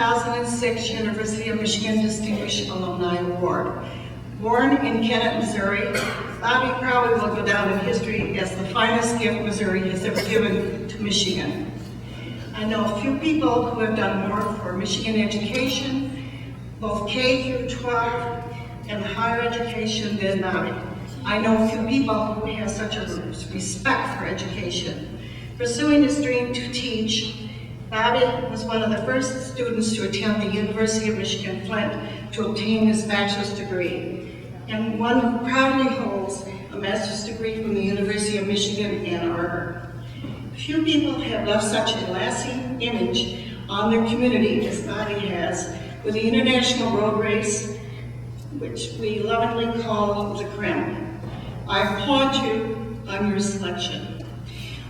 2006 University of Michigan Distinguished Alumni Award. Born in Kennett, Missouri, Bobby probably will go down in history as the finest gift Missouri has ever given to Michigan. I know a few people who have done more for Michigan education, both K through 12 and higher education than Bobby. I know a few people who have such a respect for education. Pursuing his dream to teach, Bobby was one of the first students to attend the University of Michigan Flint to obtain his bachelor's degree, and one who proudly holds a master's degree from the University of Michigan, Ann Arbor. Few people have left such a lasting image on their community as Bobby has with the International Road Race, which we lovingly call the Crim. I applaud you on your selection.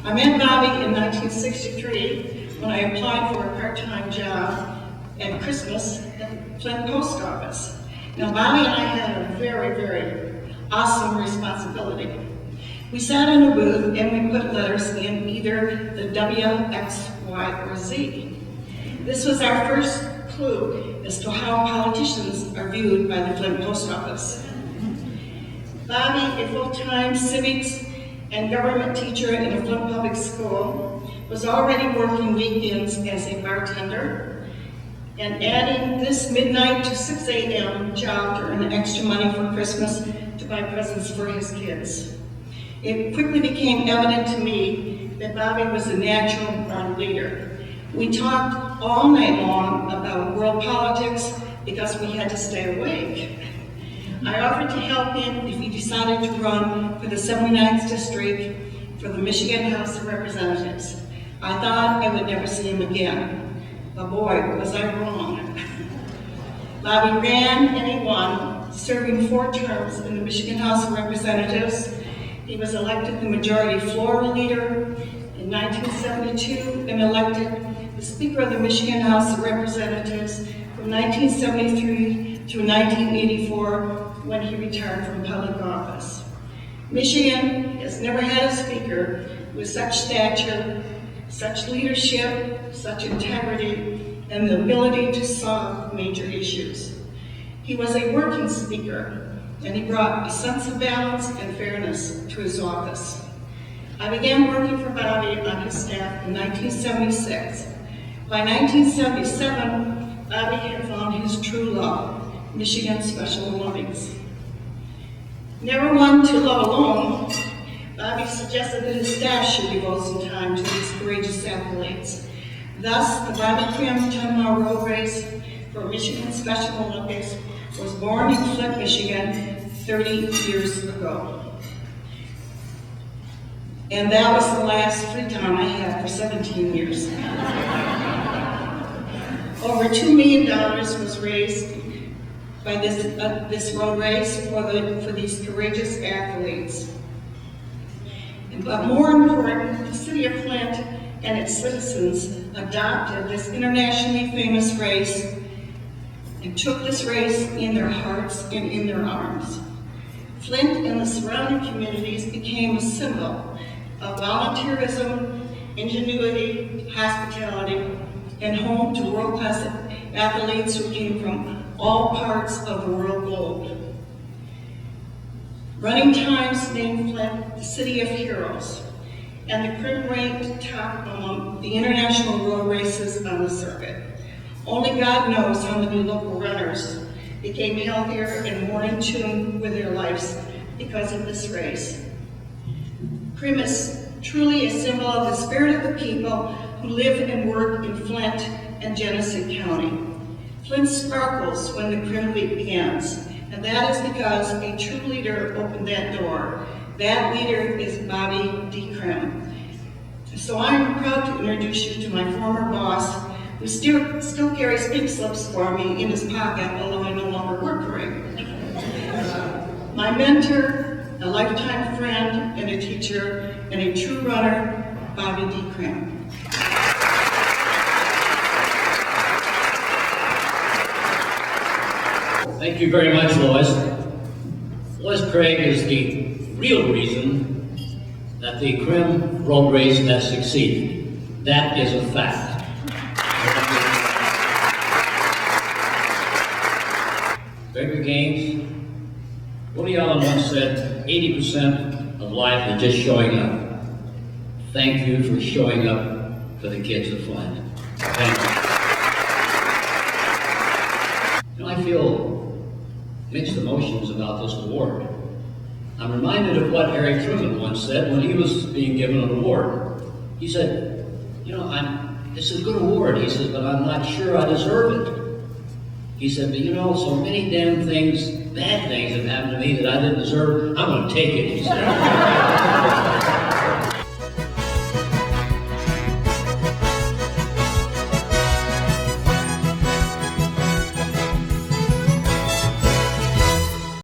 I met Bobby in 1963 when I applied for a part-time job at Christmas at Flint Post Office. Now, Bobby and I had a very, very awesome responsibility. We sat in a booth and we put letters in either the W, X, Y, or Z. This was our first clue as to how politicians are viewed by the Flint Post Office. Bobby, a full-time civics and government teacher in a Flint public school, was already working weekends as a bartender and adding this midnight to 6 a.m. job to earn extra money for Christmas to buy presents for his kids. It quickly became evident to me that Bobby was a natural born leader. We talked all night long about world politics because we had to stay awake. I offered to help him if he decided to run for the 79th District for the Michigan House of Representatives. I thought I would never see him again, but boy, was I wrong. Bobby ran and he won, serving 4 terms in the Michigan House of Representatives. He was elected the majority floor leader in 1972 and elected the Speaker of the Michigan House of Representatives from 1973 through 1984 when he retired from public office. Michigan has never had a speaker with such stature, such leadership, such integrity, and the ability to solve major issues. He was a working speaker, and he brought a sense of balance and fairness to his office. I began working for Bobby on his staff in 1976. By 1977, Bobby had found his true love, Michigan Special Olympics. Never one to love alone, Bobby suggested that his staff should devote some time to these courageous athletes. Thus, the Bobby Crim 10-mile road race for Michigan Special Olympics was born in Flint, Michigan 30 years ago. And that was the last free time I had for 17 years. Over $2 million was raised by this road race for these courageous athletes. But more important, the city of Flint and its citizens adopted this internationally famous race and took this race in their hearts and in their arms. Flint and the surrounding communities became a symbol of volunteerism, ingenuity, hospitality, and home to world-class athletes who came from all parts of the world globe. Running Times named Flint the City of Heroes, and the Crim ranked top among the international road races on the circuit. Only God knows how many local runners became healthier and more in tune with their lives because of this race. Crim is truly a symbol of the spirit of the people who live and work in Flint and Genesee County. Flint sparkles when the Crim Week begins, and that is because a true leader opened that door. That leader is Bobby D. Crim. So I'm proud to introduce you to my former boss, who still carries pink slips for me in his pocket, although I no longer work for him. My mentor, a lifetime friend, and a teacher, and a true runner, Bobby D. Crim. Thank you very much, Lois. Lois Craig is the real reason that the Crim road race has succeeded. That is a fact. bigger games. Woody Allen once said, 80% of life is just showing up. Thank you for showing up for the kids of Flint. Thank you. You know, I feel mixed emotions about this award. I'm reminded of what Harry Truman once said when he was being given an award. He said, you know, this is a good award, he says, but I'm not sure I deserve it. He said, but you know, so many damn things, bad things have happened to me that I didn't deserve. I'm going to take it, he said.